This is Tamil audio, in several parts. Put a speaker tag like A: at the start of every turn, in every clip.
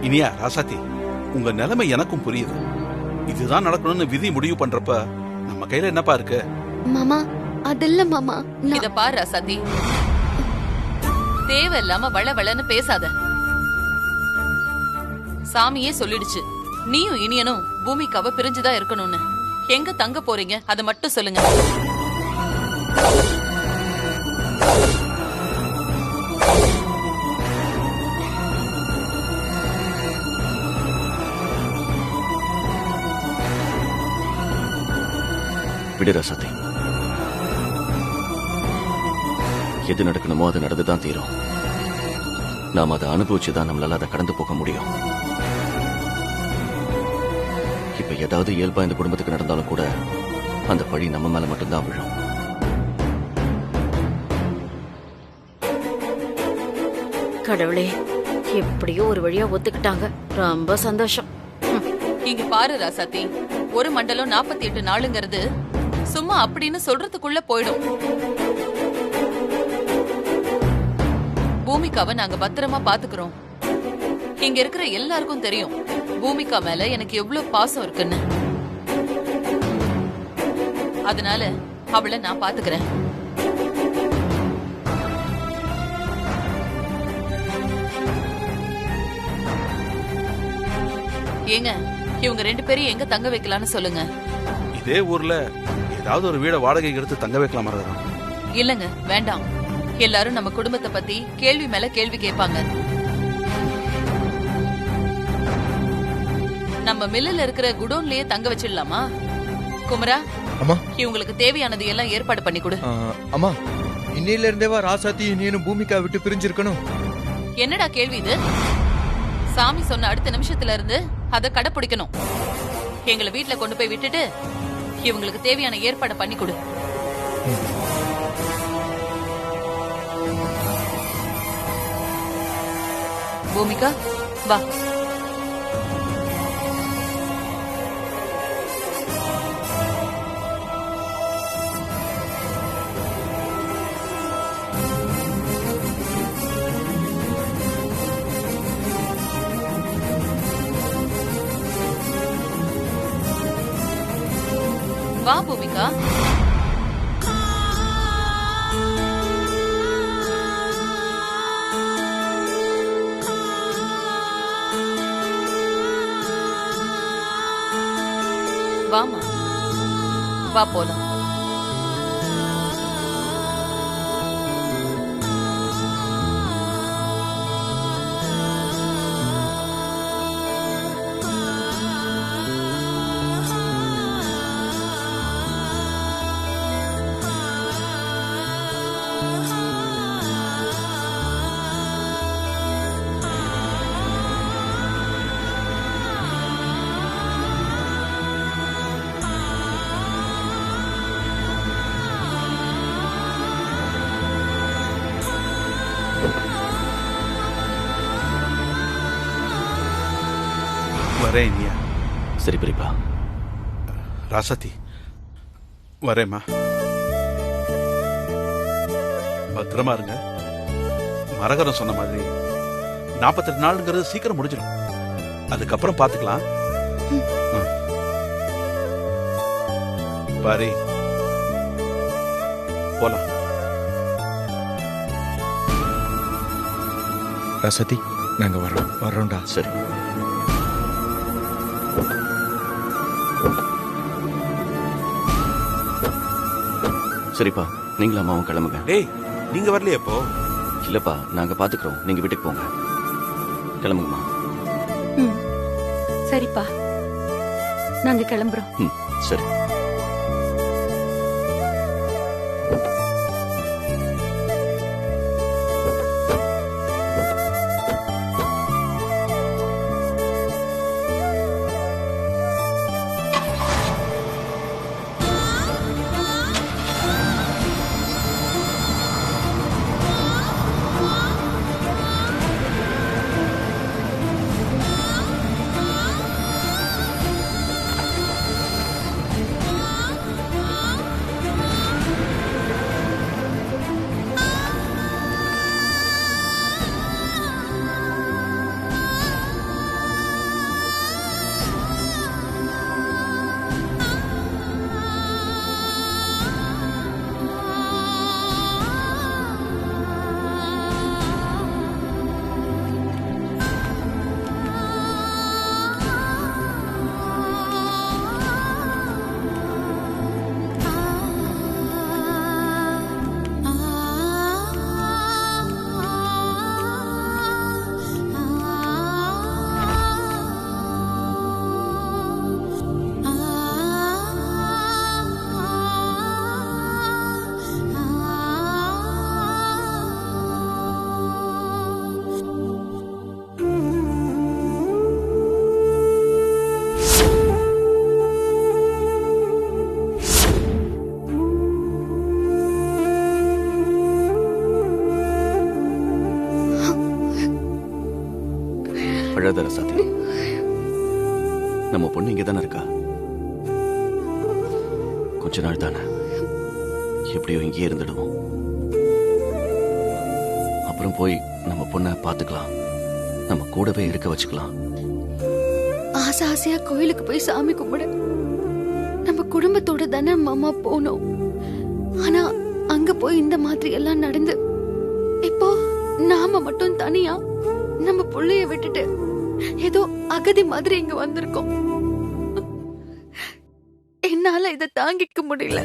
A: இனியா ராசாத்தி, உங்க நிலைமை எனக்கும் புரியுது. இதுதான் நடக்கணும்னு விதி முடிவு பண்றப்ப நம்ம கையில என்னப்பா இருக்கு?
B: மாமா அதில்ல மாமா.
C: இத பாரு ராசாத்தி, தேவையில்லாம வளவளன்னு பேசாத. சாமியே சொல்லிடுச்சு, நீயும் இனியனும் பூமிக்காவ பிரிஞ்சுதான் இருக்கணும்னு. எங்க தங்க போறீங்க அதை மட்டும் சொல்லுங்க.
D: விடு ராசாத்தி, எது நடக்கணுமோ அது நடந்துதான் தீரும். நாம் அதை அனுபவிச்சுதான் நம்மளால அதை கடந்து போக முடியும். இப்ப ஏதாவது இயல்பா இந்த குடும்பத்துக்கு நடந்தாலும் கூட அந்த பழி நம்ம மேல மட்டும்தான் விழும்.
E: கடவுளே, எப்படியோ ஒரு வழியா ஒத்துக்கிட்டாங்க. ரொம்ப சந்தோஷம்.
C: இங்க பாரு ராசாத்தி, ஒரு மண்டலம் 48 நாளுங்கிறது சும்மா அப்படின்னு சொல்றதுக்குள்ள போயிடும். பூமிகாவை நாங்க பத்திரமா பாத்துக்கிறோம். இங்க இருக்கிற எல்லாருக்கும் தெரியும் பூமிகா மேல எனக்கு எவ்வளவு பாசம் இருக்குன்னு. அதனால அவளை நான் பாத்துக்கிறேன். ஏங்க, இவங்க 2 பேரையும் எங்க தங்க வைக்கலாம்னு சொல்லுங்க.
A: இதே ஊர்ல ஏதாவது ஒரு வீட வாடகைக்கு எடுத்து தங்க வைக்கலாம்.
C: இல்லங்க, வேண்டாம். எல்லாரும் நம்ம குடும்பத்தை பத்தி கேள்வி மேல கேள்வி கேட்பாங்க. நம்ம மில்லுல இருக்கிற குடோன்லயே தங்க வச்சிடலாமா? குமரா,
F: அம்மா,
C: இவங்களுக்கு தேவையானது எல்லாம் ஏற்பாடு பண்ணி கொடு.
F: அம்மா, இன்னையில இருந்தேவா ராசாத்தி நீனும் பூமிகா விட்டு பிரிஞ்சிருக்கணும்?
C: என்னடா கேள்வி இது? சாமி சொன்ன அடுத்த நிமிஷத்துல இருந்து அதை கடைபிடிக்கணும். எங்களை வீட்டுல கொண்டு போய் விட்டுட்டு இவங்களுக்கு தேவையான ஏற்பாடு பண்ணி கொடு. பூமிகா, வா. வா பூமிகா. வாமா, வா போலாம்.
A: வரேன் இனியா.
D: சரி பெரியப்பா.
A: ராசாத்தி, வரேம்மா. பத்திரமா இருங்க. மரகரம் சொன்ன மாதிரி 48 நாளுங்கிறது சீக்கிரம் முடிஞ்சிடும். அதுக்கப்புறம் பாத்துக்கலாம். பாரு, போலாம்.
F: ராசாத்தி, நாங்க வர்றோம்டா.
D: சரி. சரிப்பா, நீங்களும் அம்மாவும் கிளம்புங்க.
A: டேய், நீங்க வரலையே இப்போ?
D: இல்லப்பா, நாங்க பாத்துக்கிறோம். நீங்க வீட்டுக்கு போங்க. கிளம்புங்கம்மா.
B: சரிப்பா, நாங்க கிளம்புறோம்.
D: சரி. அழாத ரசாத்தி. நம்ம பொண்ணு இங்கே தானே இருக்கா. கொஞ்ச நாள் தானே, எப்படியோ இங்கேயே இருந்துடுவோம். அப்புறம் போய் நம்ம பொண்ணை பார்த்துக்கலாம், நம்ம கூடவே இருக்க வச்சுக்கலாம்.
B: ஆசை ஆசையா கோயிலுக்கு போய் சாமி கும்பிட நம்ம குடும்பத்தோட தானே மாமா போனோம். ஆனா அங்க போய் இந்த மாதிரி எல்லாம் நடந்து இப்போ நாம மட்டும் தனியா நம்ம புள்ளைய விட்டுட்டு ஏதோ அகதி மாதிரி இங்க வந்திருக்கோம். என்னால இத தாங்கிக்க முடியல.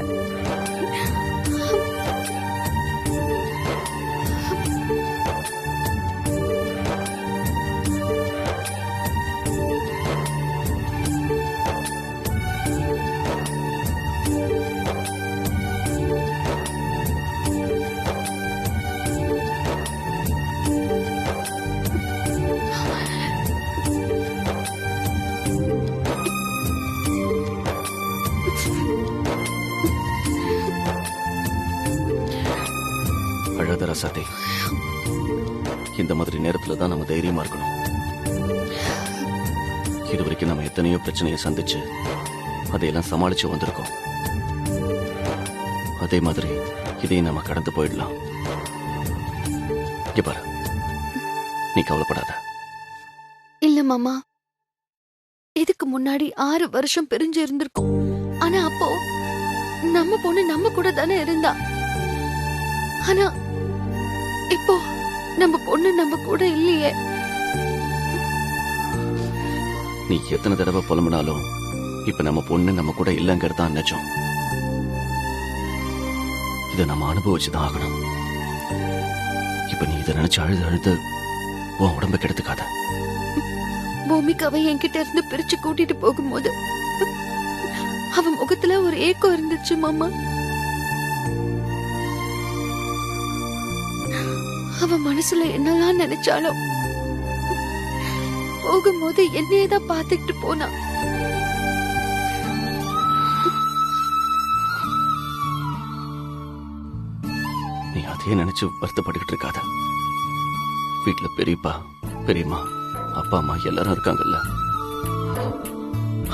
D: அழாத ரசாத்தி. இந்த மாதிரி நேரத்துல தான் நம்ம தைரியமா இருக்கணும். இது வரைக்கும் நம்ம எத்தனையோ பிரச்சனையை சந்திச்சு அதையெல்லாம் சமாளிச்சு வந்திருக்கோம். அதே மாதிரி இதையும் நம்ம கடந்து போயிடலாம். இங்க பாரு, நீ கவலைப்படாத.
B: இல்ல மாமா, இதுக்கு முன்னாடி 6 வருஷம் பிரிஞ்சு இருந்திருக்கோம். ஆனா அப்போ நம்ம பொண்ணு நம்ம கூட தானே இருந்தா. ஆனா இப்போ நம்ம பொண்ணு நம்ம கூட இல்லையே.
D: நீ எத்தனை தடவை புலம்பினாலும் இப்ப நம்ம பொண்ணு நம்ம கூட இல்லங்கிறது தான் நிஜம். இதை நம்ம அனுபவிச்சுதான் ஆகணும். இப்ப நீ இதை நினைச்சு அழுது அழுது உன் உடம்ப கெடுத்துக்காத.
B: பூமிக்காவை என்கிட்ட இருந்து பிரிச்சு கூட்டிட்டு போகும்போது அவன் முகத்துல ஒரு ஏக்கம் இருந்துச்சு மாமா. அவ மனசுல என்னெல்லாம் நினைச்சாலும் போகும்போது என்னையதான் பாத்துக்கிட்டு போனா.
D: நீ அதையே நினைச்சு வருத்தப்பட்டுக்கிட்டு இருக்காத. வீட்டுல பெரியப்பா, பெரியம்மா, அப்பா அம்மா எல்லாரும் இருக்காங்கல்ல,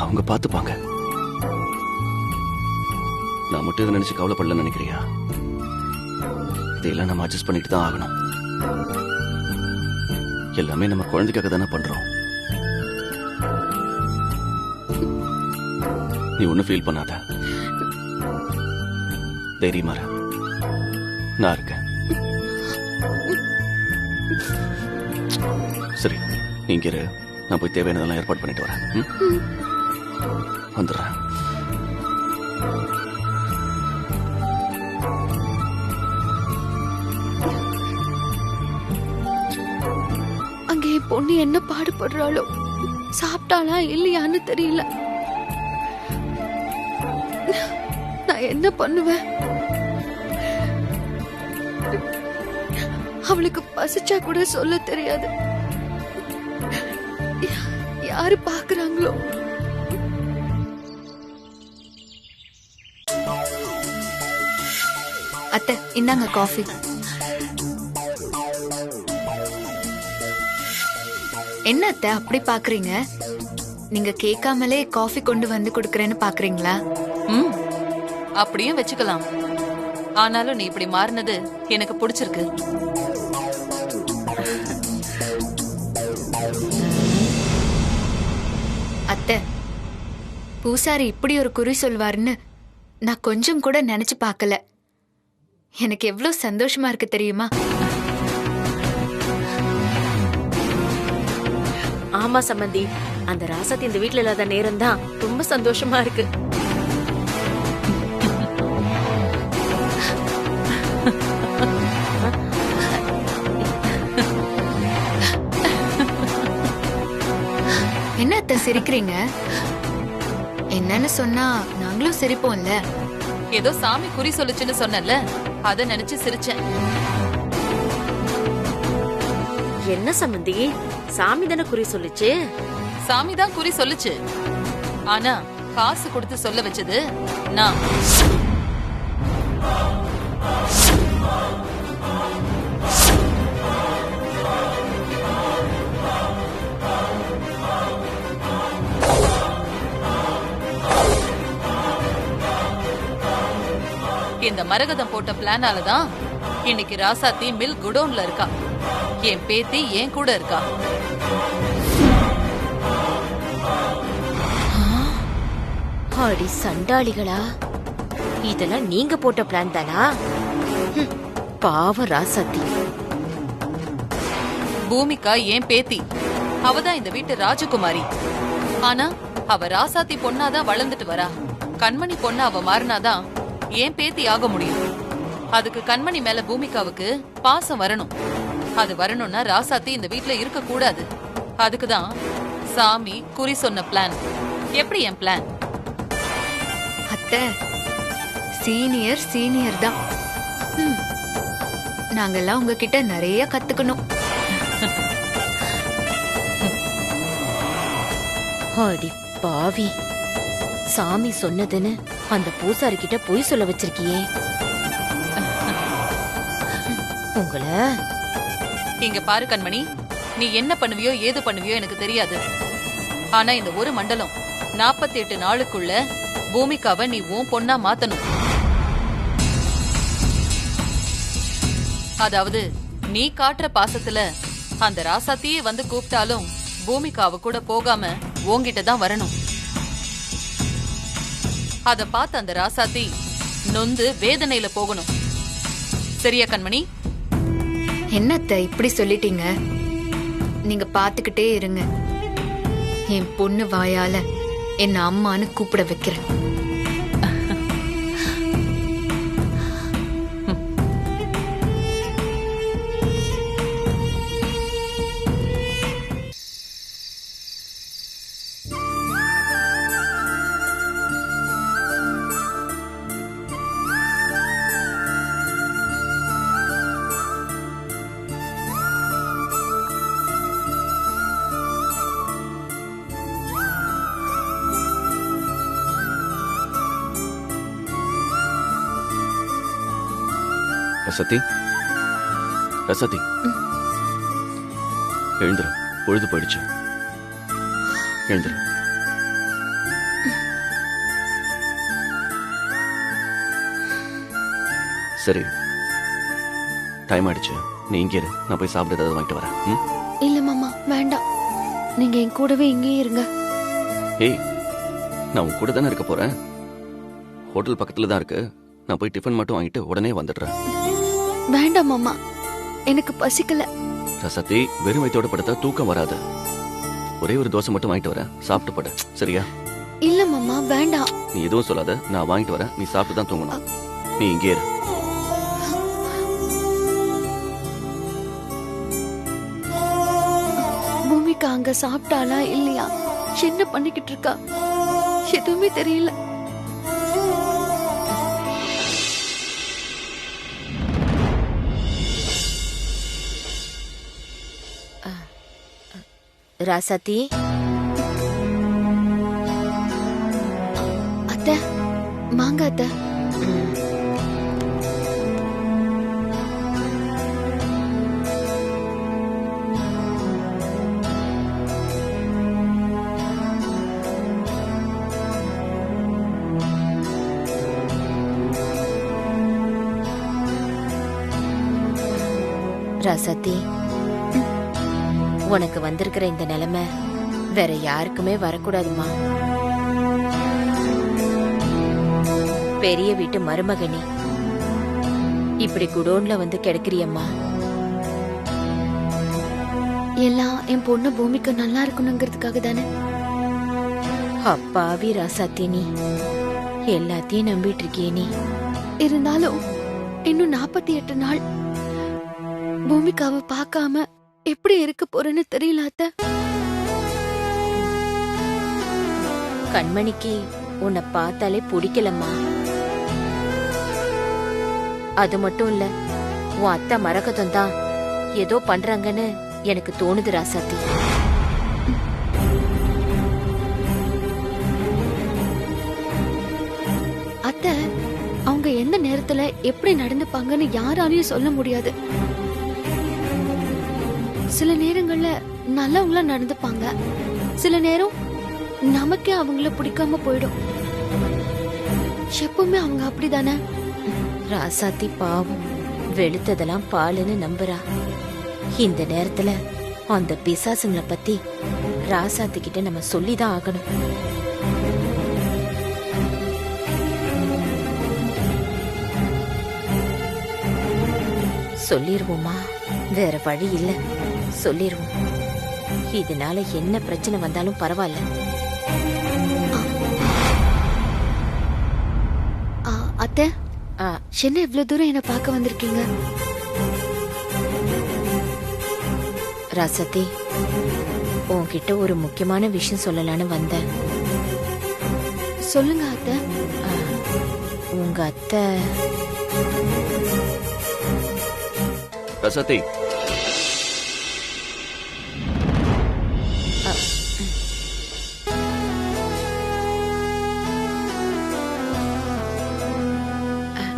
D: அவங்க பாத்துப்பாங்க. நான் மட்டும் இதை நினைச்சு கவலைப்படலன்னு நினைக்கிறியா? இதையெல்லாம் நம்ம அட்ஜஸ்ட் பண்ணிட்டு தான் ஆகணும். எல்லாமே நம்ம குழந்தைக்காக தானே பண்றோம். நீ ஒன்னும் ஃபீல் பண்ணாத, தைரியமா இரு. நான் இருக்கேன். சரி, நீங்க இரு. நான் போய் தேவையானதெல்லாம் ஏற்பாடு பண்ணிட்டு வரேன். வந்துடுறேன்.
B: அங்க என் பொண்ணு என்ன பாடுபடுறாளோ, சாப்பிட்டாளா இல்லையான்னு தெரியல. நான் என்ன பண்ணுவேன்? அவளுக்கு பசிச்சா கூட சொல்ல தெரியாது. யாரு பாக்குறாங்களோ?
G: அத்தை, இந்தாங்க காஃபி. என்ன அத்தை அப்படி பாக்குறீங்க? நீங்க கேட்காமலே காஃபி கொண்டு வந்து கொடுக்கறேன்னு பாக்குறீங்களா?
C: அப்படியும் வச்சுக்கலாம். ஆனாலும் நீ இப்படி மாறினது எனக்கு பிடிச்சிருக்கு.
G: அத்தை, பூசாரி இப்படி ஒரு குறி சொல்வாருன்னு நான் கொஞ்சம் கூட நினைச்சு பார்க்கல. எனக்கு எவ்வளவு சந்தோஷமா இருக்கு தெரியுமா?
E: ஆமா சம்பந்தி, அந்த ராசாத்தி இந்த வீட்டுல இல்லாத நேரம் தான் ரொம்ப சந்தோஷமா இருக்கு.
G: என்ன அத்தை சிரிக்கிறீங்க? என்னன்னு சொன்னா நாங்களும் சிரிப்போம்ல.
C: ஏதோ சாமி குறி சொல்லுச்சுன்னு சொன்னல, அத நினைச்சு சிரிச்சேன்.
E: என்ன சம்பந்தி, சாமி தானே குறி சொல்லுச்சு?
C: சாமி தான் குறி சொல்லுச்சு. ஆனா காசு கொடுத்து சொல்ல வச்சது நான். இந்த மரகதம் போட்ட பிளானால தான் இன்னைக்கு ராசாத்தி மில் குடோன்ல இருக்கா. என் பேத்தி என் கூட இருக்கா.
E: அடி சண்டாளிகளா, இதெல்லாம் நீங்க போட்ட பிளான் தானா? பாவ ராசாத்தி.
C: பூமிகா என் பேத்தி, அவதான் இந்த வீட்டு ராஜகுமாரி. ஆனா அவ ராசாத்தி பொண்ணாதான் வளர்ந்துட்டு வரா. கண்மணி பொண்ணா அவ மாறினாதான் என் பேத்தி ஆக முடியும். அதுக்கு கண்மணி மேல பூமிகாவுக்கு பாசம் வரணும். அது வரணும்னா ராசாத்தி இந்த வீட்டுல இருக்க கூடாது. அதுக்குதான் சாமி குறி சொன்ன பிளான். எப்படி என் பிளான்?
G: அத்தை, சீனியர் சீனியர் தான். நாங்கெல்லாம் உங்ககிட்ட நிறைய கத்துக்கணும்.
E: அடி பாவி, சாமி சொன்னதுன்னு அந்த பூசாரி கிட்ட பொய் சொல்ல வச்சிருக்கியே. உங்களை
C: இங்க பாரு கண்மணி, நீ என்ன பண்ணுவியோ ஏது பண்ணுவியோ எனக்கு தெரியாது. ஆனா இந்த ஒரு மண்டலம் 48 நாளுக்குள்ள பூமிகாவை நீ உன் பொண்ணா மாத்தணும். அதாவது நீ காட்டுற பாசத்துல அந்த ராசாத்தியே வந்து கூப்பிட்டாலும் பூமிகாவை கூட போகாம உன்கிட்ட தான் வரணும். அத பார்த்து அந்த ராசாத்தி நொந்து வேதனையில போகணும். சரியா கண்மணி?
G: என்னத்த இப்படி சொல்லிட்டீங்க? நீங்க பாத்துக்கிட்டே இருங்க. என் பொண்ணு வாயால என்ன அம்மான்னு கூப்பிட வைக்கிறேன்.
D: ரசதி, ரசதி, எழுந்துரு. பொழுது போயிடுச்சு. எழுந்துரு. சரி, டைம் ஆயிடுச்சு. நீ இங்கே இரு, நான் போய் சாப்பிட ஏதாவது வாங்கிட்டு வரேன்.
B: இல்ல மாமா, வேண்டாம். நீங்க என் கூடவே இங்கேயே இருங்க.
D: ஏய், நான் உன் கூட தானே இருக்க போறேன். ஹோட்டல் பக்கத்துல தான் இருக்கு. நான் போய் டிஃபன் மட்டும் வாங்கிட்டு உடனே வந்துடுறேன்.
B: வேண்டாம் மாமா, எனக்கு பசிக்கல.
D: ரசத்தி, வெறும் வயித்தோட படுத்தா தூக்கம் வராது. ஒரே ஒரு தோசை மட்டும் வாங்கிட்டு வரேன், சாப்பிட்டு படு. சரியா?
B: இல்ல மாமா, வேண்டாம்.
D: நீ எதுவும் சொல்லாத, நான் வாங்கிட்டு வரேன். நீ சாப்பிட்டு தான் தூங்கணும். நீ இங்கே இரு.
B: பூமிகா அங்க சாப்பிட்டாளா இல்லையா, என்ன பண்ணிக்கிட்டு இருக்கா, எதுவுமே தெரியல.
E: ராசாத்தி,
B: அத்தை, வாங்க அத்தை.
E: ராசாத்தி, உனக்கு வந்திருக்கிற இந்த நிலைமை வேற யாருக்குமே வரக்கூடாதுமா. பெரிய வீட்டு மருமகனி இப்படி குடோன்ல வந்து கிடக்குறியம்மா.
B: எல்லாம் என் பொண்ணு பூமிக்கு நல்லா இருக்கணுங்கிறதுக்காக தானே.
E: அப்பாவி ராசாத்தி, நீ எல்லாத்தையும் நம்பிட்டு இருக்கியே. நீ
B: இருந்தாலும் இன்னும் 48 நாள் பூமிக்காவை பார்க்காம எப்படி இருக்க போறேன்னு தெரியல அத்தை.
E: கண்மணிக்கு உன்னை பார்த்தாலே பிடிக்கலம்மா. அது மட்டும் இல்ல, உன் அத்தை மரகதம் தான் ஏதோ பண்றாங்கன்னு எனக்கு தோணுது ராசாத்தி.
B: அத்தை, அவங்க எந்த நேரத்துல எப்படி நடந்துப்பாங்கன்னு யாராலையும் சொல்ல முடியாது. சில நேரங்கள்ல நல்லவங்களா நடந்துப்பாங்க, சில நேரம் நமக்கே அவங்கள பிடிக்காம போயிடும். எப்பவுமே அவங்க அப்படிதானே.
E: ராசாத்தி பாவம் வெளுத்ததெல்லாம் பாலுன்னு நம்புறா. இந்த நேரத்துல அந்த பிசாசுங்களை பத்தி ராசாத்தி கிட்ட நம்ம சொல்லிதான் ஆகணும். சொல்லிருவோமா? வேற வழி இல்ல, சொல்லிருவோம். இதனால என்ன பிரச்சனை வந்தாலும் பரவாயில்ல.
B: அத்தை,
E: ஆ,
B: என்ன இவ்வளவு தூரம் என்ன பார்க்க வந்திருக்கீங்க?
E: ராசாத்தி, உன்கிட்ட ஒரு முக்கியமான விஷயம் சொல்லலான்னு வந்தேன்.
B: சொல்லுங்க அத்தை.
E: ஆ, உங்க அத்தை
D: ரசதி,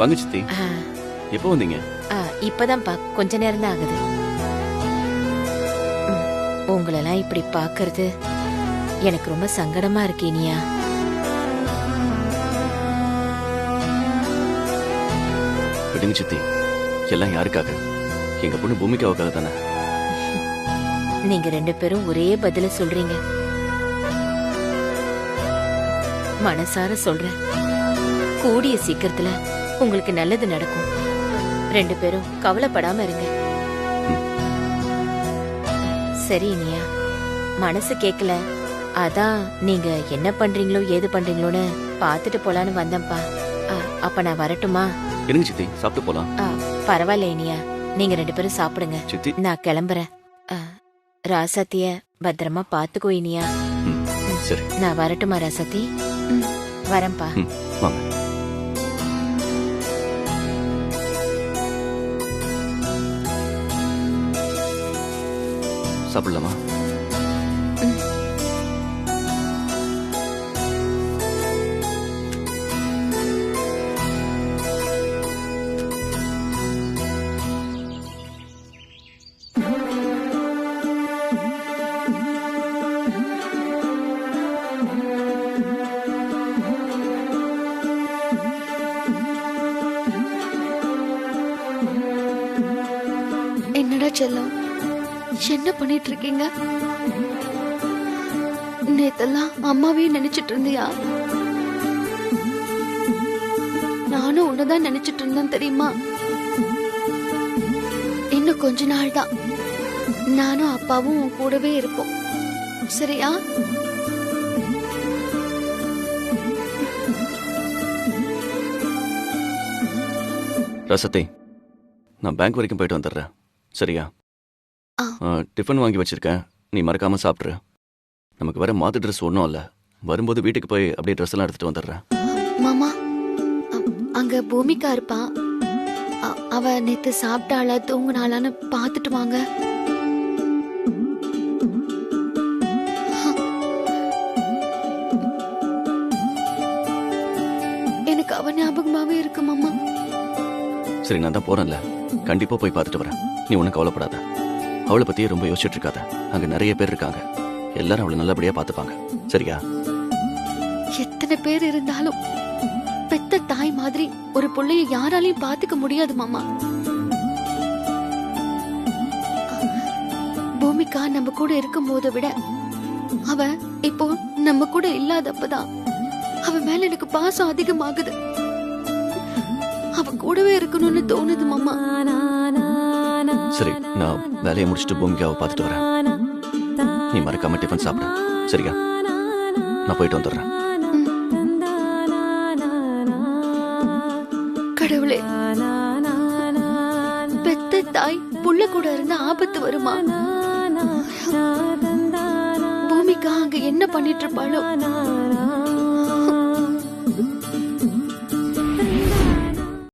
D: வாங்க சித்தி.
E: ஆ,
D: எப்போ வந்தீங்க?
E: இப்பதான்ப்பா கொஞ்ச நேரம் தான் ஆகுது. உங்களெல்லாம் இப்படி பாக்குறது எனக்கு ரொம்ப சங்கடமா இருக்கு இனியா.
D: விடுங்க சித்தி, எல்லாம் யாருக்காக? எங்க பொண்ணு பூமிக்காவுக்காக தானே.
E: நீங்க 2 பேரும் ஒரே பதில சொல்றீங்க. மனசார சொல்றேன், கூடிய சீக்கிரத்துல உங்களுக்கு நல்லது நடக்கும். 2 பேரும் கவலைப்படாம இருங்க. சரி இனியா, மனசு கேக்கல, அதான் நீங்க என்ன பண்றீங்களோ ஏது பண்றீங்களோன்னு பாத்துட்டு போலான்னு வந்தேன்ப்பா. அப்ப நான் வரட்டுமா?
D: இருங்க சித்தி, சாப்பிட்டு போலாம்.
E: பரவாயில்ல இனியா, நீங்க 2 பேரும் சாப்பிடுங்க.
D: சித்தி,
E: நான் கிளம்புறேன். ராசாத்திய பத்திரமா பாத்துக்கோ இனியா.
D: சரி,
E: நான் வரட்டுமா ராசாத்தி? வரேன்ப்பா.
D: வாங்க. சாப்பிடலாமா?
B: என்னடா செல்லம், என்ன பண்ணிட்டு இருக்கீங்க? நேத்தெல்லாம் அம்மாவே நினைச்சிட்டு இருந்தியா? நானும் உன்னதான் நினைச்சிட்டு இருந்தேன் தெரியுமா? இன்னும் கொஞ்ச நாள் தான் நானும் அப்பாவும் உன் கூடவே இருப்போம், சரியா?
D: ரசத்தை, நான் பேங்க் வரைக்கும் போயிட்டு வந்துடுறேன், சரியா? டிஃபன் வாங்கி வச்சிருக்கேன், நீ மறக்காம சாப்பிட்ரு. நமக்கு வர மாத்து ட்ரெஸ் ஒன்றும் இல்லை, வரும்போது வீட்டுக்கு போய் அப்படியே ட்ரெஸ் எல்லாம் எடுத்துட்டு வந்துடுறேன்.
B: மாமா, அங்க பூமிகா இருப்பா, அவ நேத்து சாப்பிட்டாளா தூங்குனாளான்னு பாத்துட்டு வாங்க. எனக்கு அவ ஞாபகமாவே இருக்கு மாமா.
D: சரி, நான் தான் போறேன்ல, கண்டிப்பா போய் பார்த்துட்டு வரேன். நீ ஒன்றும் கவலைப்படாத. அவளை பத்தியே ரொம்ப யோசிச்சுட்டு இருக்காத. அங்க நிறைய பேர் இருக்காங்க, எல்லாரும் அவளை நல்லபடியா பார்த்துப்பாங்க, சரியா?
B: எத்தனை பேர் இருந்தாலும் பெத்த தாய் மாதிரி ஒரு பிள்ளைய யாராலையும் பாத்துக்க முடியாது மாமா. பூமிகா நம்ம கூட இருக்கும் போதை விட அவ இப்போ நம்ம கூட இல்லாதப்பதான் அவ மேல எனக்கு பாசம் அதிகமாகுது. அவ கூடவே இருக்கணும்னு தோணுது மாமா.
D: சரி, நான் வேலையை முடிச்சுட்டு பூமிக்காவை பார்த்துட்டு வரேன். நீ மறக்காம டிஃபன் சாப்பிட, சரியா? நான் போயிட்டு வந்துடுறேன்.
B: கடவுளே, பெத்த தாய் புள்ள கூட இருந்த ஆபத்து வருமா? பூமிகா அங்க என்ன பண்ணிட்டு இருப்பாளோ?